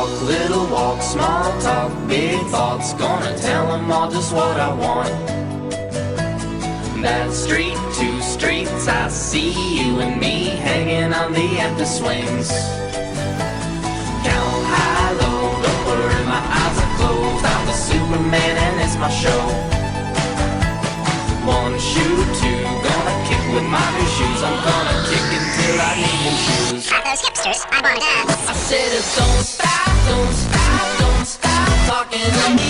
walk, little walk, small talk, big thoughts. Gonna tell them all just what I want. That street, two streets, I see you and me hanging on the empty swings. Count high, low, don't worry, my eyes are closed. I'm the Superman and it's my show. One shoe, two, gonna kick with my new shoes. I'm gonna kick until I need new shoes. At those hipsters, I wanna dance. I said, don't stop, don't stop, don't stop talking to me.